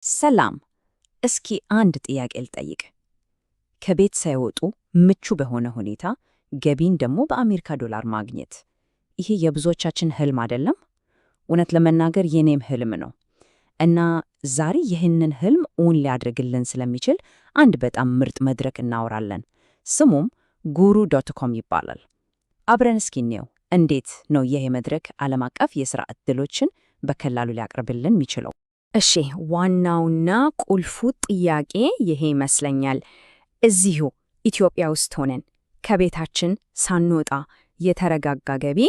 ሰላም፣ እስኪ አንድ ጥያቄ ልጠይቅ። ከቤት ሳይወጡ ምቹ በሆነ ሁኔታ ገቢን ደግሞ በአሜሪካ ዶላር ማግኘት፣ ይሄ የብዙዎቻችን ህልም አይደለም? እውነት ለመናገር የኔም ህልም ነው። እና ዛሬ ይህንን ህልም እውን ሊያደርግልን ስለሚችል አንድ በጣም ምርጥ መድረክ እናወራለን። ስሙም ጉሩ ዶት ኮም ይባላል። አብረን እስኪ እንየው እንዴት ነው ይሄ መድረክ ዓለም አቀፍ የሥራ ዕድሎችን በቀላሉ ሊያቀርብልን የሚችለው። እሺ፣ ዋናውና ቁልፉ ጥያቄ ይሄ ይመስለኛል። እዚሁ ኢትዮጵያ ውስጥ ሆነን ከቤታችን ሳንወጣ የተረጋጋ ገቢ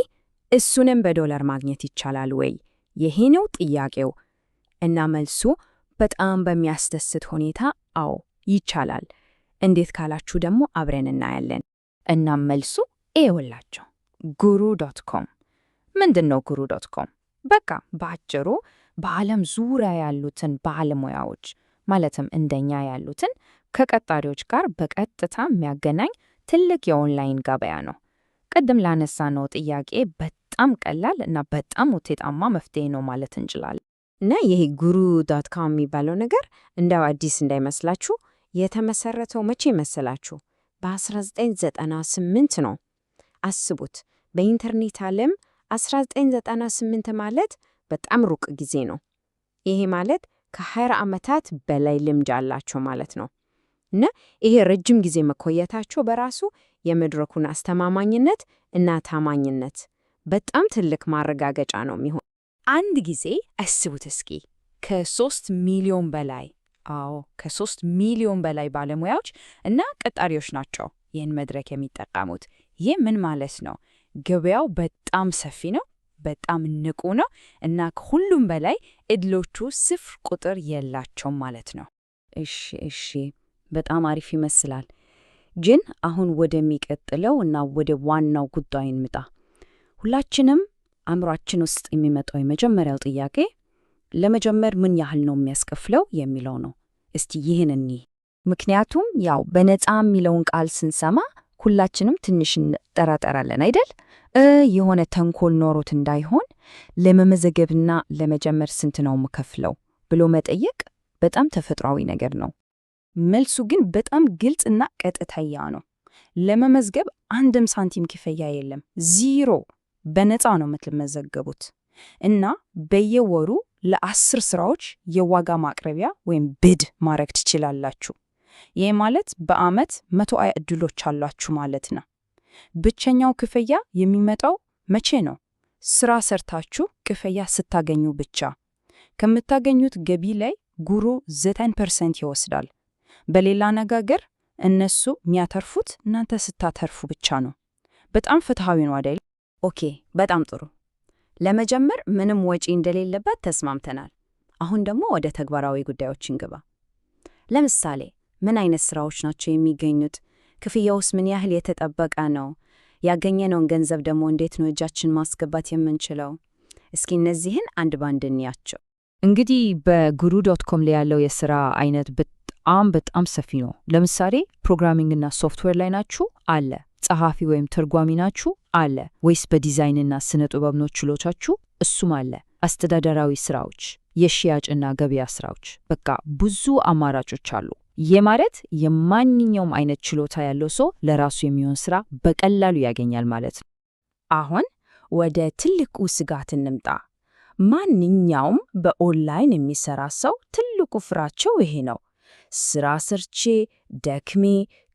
እሱንም በዶላር ማግኘት ይቻላል ወይ? ይሄ ነው ጥያቄው። እና መልሱ በጣም በሚያስደስት ሁኔታ አዎ ይቻላል። እንዴት ካላችሁ ደግሞ አብረን እናያለን። እናም መልሱ ይኸውላችሁ፣ ጉሩ ዶት ኮም። ምንድን ነው ጉሩ ዶት ኮም? በቃ በአጭሩ በዓለም ዙሪያ ያሉትን ባለሙያዎች ማለትም እንደኛ ያሉትን ከቀጣሪዎች ጋር በቀጥታ የሚያገናኝ ትልቅ የኦንላይን ገበያ ነው። ቅድም ላነሳነው ጥያቄ በጣም ቀላል እና በጣም ውጤታማ መፍትሄ ነው ማለት እንችላለን። እና ይሄ ጉሩ ዶት ኮም የሚባለው ነገር እንደው አዲስ እንዳይመስላችሁ። የተመሰረተው መቼ መሰላችሁ? በ1998 ነው። አስቡት፣ በኢንተርኔት ዓለም 1998 ማለት በጣም ሩቅ ጊዜ ነው። ይሄ ማለት ከ20 ዓመታት በላይ ልምድ አላቸው ማለት ነው። እና ይሄ ረጅም ጊዜ መቆየታቸው በራሱ የመድረኩን አስተማማኝነት እና ታማኝነት በጣም ትልቅ ማረጋገጫ ነው የሚሆን። አንድ ጊዜ አስቡት እስኪ ከ3 ሚሊዮን በላይ ከ3 ሚሊዮን በላይ ባለሙያዎች እና ቀጣሪዎች ናቸው ይህን መድረክ የሚጠቀሙት። ይህ ምን ማለት ነው? ገበያው በጣም ሰፊ ነው፣ በጣም ንቁ ነው እና ከሁሉም በላይ እድሎቹ ስፍር ቁጥር የላቸውም ማለት ነው። እሺ፣ በጣም አሪፍ ይመስላል። ግን አሁን ወደሚቀጥለው እና ወደ ዋናው ጉዳይ እንምጣ። ሁላችንም አእምሯችን ውስጥ የሚመጣው የመጀመሪያው ጥያቄ ለመጀመር ምን ያህል ነው የሚያስከፍለው የሚለው ነው። እስቲ ይህን እንይ። ምክንያቱም ያው በነፃ የሚለውን ቃል ስንሰማ ሁላችንም ትንሽ እንጠራጠራለን አይደል? የሆነ ተንኮል ኖሮት እንዳይሆን ለመመዘገብና ለመጀመር ስንት ነው የምከፍለው ብሎ መጠየቅ በጣም ተፈጥሯዊ ነገር ነው። መልሱ ግን በጣም ግልጽና ቀጥተኛ ነው። ለመመዝገብ አንድም ሳንቲም ክፍያ የለም፣ ዚሮ። በነፃ ነው የምትመዘገቡት እና በየወሩ ለ10 ስራዎች የዋጋ ማቅረቢያ ወይም ብድ ማድረግ ትችላላችሁ። ይህ ማለት በዓመት 100 ዕድሎች አሏችሁ ማለት ነው። ብቸኛው ክፍያ የሚመጣው መቼ ነው? ስራ ሰርታችሁ ክፍያ ስታገኙ ብቻ። ከምታገኙት ገቢ ላይ ጉሩ 9% ይወስዳል። በሌላ አነጋገር እነሱ የሚያተርፉት እናንተ ስታተርፉ ብቻ ነው። በጣም ፍትሃዊ ነው አይደል? ኦኬ፣ በጣም ጥሩ። ለመጀመር ምንም ወጪ እንደሌለበት ተስማምተናል። አሁን ደግሞ ወደ ተግባራዊ ጉዳዮች እንግባ። ለምሳሌ ምን አይነት ስራዎች ናቸው የሚገኙት? ክፍያውስ ምን ያህል የተጠበቀ ነው? ያገኘነውን ገንዘብ ደግሞ እንዴት ነው እጃችን ማስገባት የምንችለው? እስኪ እነዚህን አንድ ባንድ እንያቸው። እንግዲህ በጉሩ ዶት ኮም ላይ ያለው የሥራ አይነት በጣም ሰፊ ነው። ለምሳሌ ፕሮግራሚንግና ሶፍትዌር ላይ ናችሁ? አለ። ጸሐፊ ወይም ተርጓሚ ናችሁ? አለ። ወይስ በዲዛይንና ስነ ጥበብ ነው ችሎታችሁ? እሱም አለ። አስተዳደራዊ ስራዎች፣ የሽያጭና ገበያ ስራዎች፣ በቃ ብዙ አማራጮች አሉ። ይህ ማለት የማንኛውም አይነት ችሎታ ያለው ሰው ለራሱ የሚሆን ስራ በቀላሉ ያገኛል ማለት ነው። አሁን ወደ ትልቁ ስጋት እንምጣ። ማንኛውም በኦንላይን የሚሰራ ሰው ትልቁ ፍራቸው ይሄ ነው። ስራ ሰርቼ ደክሜ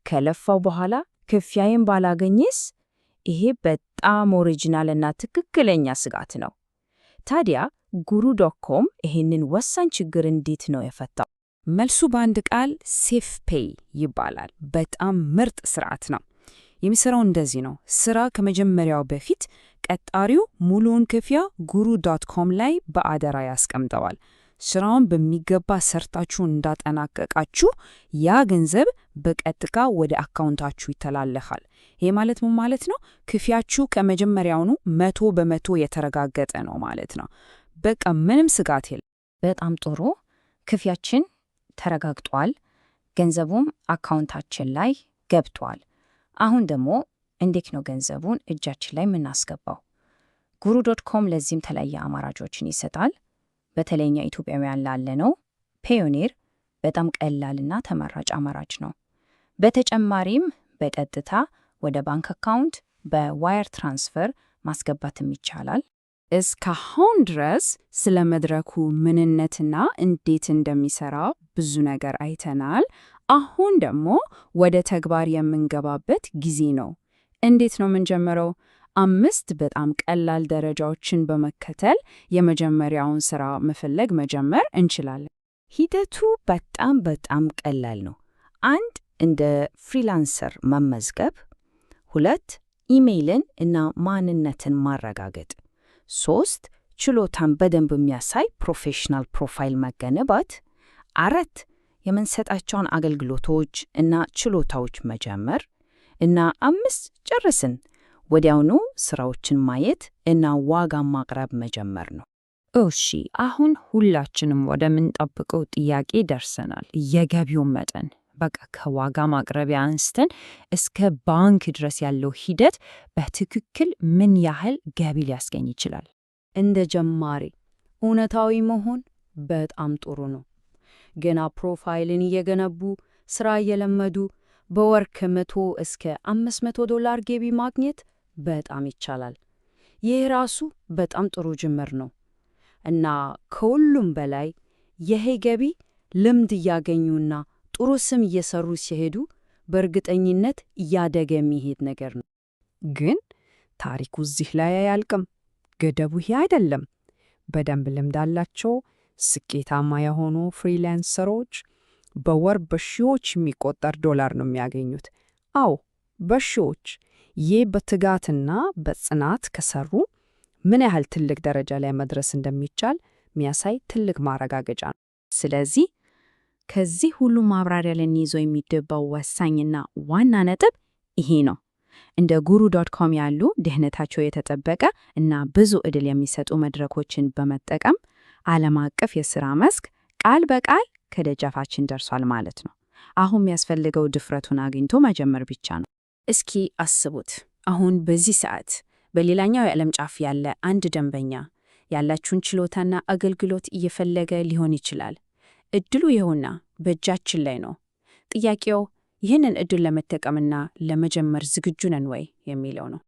ከለፋው በኋላ ክፍያዬን ባላገኝስ? ይሄ በጣም ኦሪጂናል እና ትክክለኛ ስጋት ነው። ታዲያ ጉሩ ዶት ኮም ይሄንን ወሳኝ ችግር እንዴት ነው የፈታው? መልሱ በአንድ ቃል ሴፍ ፔይ ይባላል። በጣም ምርጥ ስርዓት ነው። የሚሰራው እንደዚህ ነው። ስራ ከመጀመሪያው በፊት ቀጣሪው ሙሉውን ክፍያ ጉሩ ዶት ኮም ላይ በአደራ ያስቀምጠዋል። ስራውን በሚገባ ሰርታችሁ እንዳጠናቀቃችሁ ያ ገንዘብ በቀጥታ ወደ አካውንታችሁ ይተላለፋል። ይሄ ማለት ምን ማለት ነው? ክፍያችሁ ከመጀመሪያውኑ 100% የተረጋገጠ ነው ማለት ነው። በቃ ምንም ስጋት የለም። በጣም ጥሩ። ክፍያችን ተረጋግጧል፣ ገንዘቡም አካውንታችን ላይ ገብቷል። አሁን ደግሞ እንዴት ነው ገንዘቡን እጃችን ላይ የምናስገባው? ጉሩ ዶት ኮም ለዚህም ተለያየ አማራጮችን ይሰጣል። በተለይኛ ኢትዮጵያውያን ላለ ነው ፓዮኒር በጣም ቀላልና ተመራጭ አማራጭ ነው። በተጨማሪም በቀጥታ ወደ ባንክ አካውንት በዋየር ትራንስፈር ማስገባትም ይቻላል። እስካሁን ድረስ ስለ መድረኩ ምንነትና እንዴት እንደሚሰራ ብዙ ነገር አይተናል። አሁን ደግሞ ወደ ተግባር የምንገባበት ጊዜ ነው። እንዴት ነው የምንጀምረው? 5 በጣም ቀላል ደረጃዎችን በመከተል የመጀመሪያውን ስራ መፈለግ መጀመር እንችላለን። ሂደቱ በጣም ቀላል ነው። 1 እንደ ፍሪላንሰር መመዝገብ፣ 2 ኢሜይልን እና ማንነትን ማረጋገጥ፣ 3 ችሎታን በደንብ የሚያሳይ ፕሮፌሽናል ፕሮፋይል መገንባት፣ 4 የምንሰጣቸውን አገልግሎቶች እና ችሎታዎች መጀመር እና 5 ጨርስን ወዲያውኑ ስራዎችን ማየት እና ዋጋ ማቅረብ መጀመር ነው። እሺ፣ አሁን ሁላችንም ወደምንጠብቀው ጥያቄ ደርሰናል። የገቢውን መጠን በቃ ከዋጋ ማቅረቢያ አንስተን እስከ ባንክ ድረስ ያለው ሂደት በትክክል ምን ያህል ገቢ ሊያስገኝ ይችላል? እንደ ጀማሪ እውነታዊ መሆን በጣም ጥሩ ነው። ገና ፕሮፋይልን እየገነቡ ስራ እየለመዱ በወር ከ100 እስከ $500 ገቢ ማግኘት በጣም ይቻላል። ይህ ራሱ በጣም ጥሩ ጅምር ነው እና ከሁሉም በላይ ይሄ ገቢ ልምድ እያገኙና ጥሩ ስም እየሰሩ ሲሄዱ በእርግጠኝነት እያደገ የሚሄድ ነገር ነው። ግን ታሪኩ እዚህ ላይ አያልቅም። ገደቡ ይህ አይደለም። በደንብ ልምድ አላቸው ስኬታማ የሆኑ ፍሪላንሰሮች በወር በሺዎች የሚቆጠር ዶላር ነው የሚያገኙት። አዎ በሺዎች። ይህ በትጋትና በጽናት ከሰሩ ምን ያህል ትልቅ ደረጃ ላይ መድረስ እንደሚቻል የሚያሳይ ትልቅ ማረጋገጫ ነው። ስለዚህ ከዚህ ሁሉ ማብራሪያ ልንይዘው የሚገባው ወሳኝና ዋና ነጥብ ይሄ ነው። እንደ guru.com ያሉ ደህንነታቸው የተጠበቀ እና ብዙ ዕድል የሚሰጡ መድረኮችን በመጠቀም ዓለም አቀፍ የሥራ መስክ ቃል በቃል ከደጃፋችን ደርሷል ማለት ነው። አሁን የሚያስፈልገው ድፍረቱን አግኝቶ መጀመር ብቻ ነው። እስኪ አስቡት፣ አሁን በዚህ ሰዓት በሌላኛው የዓለም ጫፍ ያለ አንድ ደንበኛ ያላችሁን ችሎታና አገልግሎት እየፈለገ ሊሆን ይችላል። እድሉ ይኸውና በእጃችን ላይ ነው። ጥያቄው ይህንን እድል ለመጠቀምና ለመጀመር ዝግጁ ነን ወይ የሚለው ነው።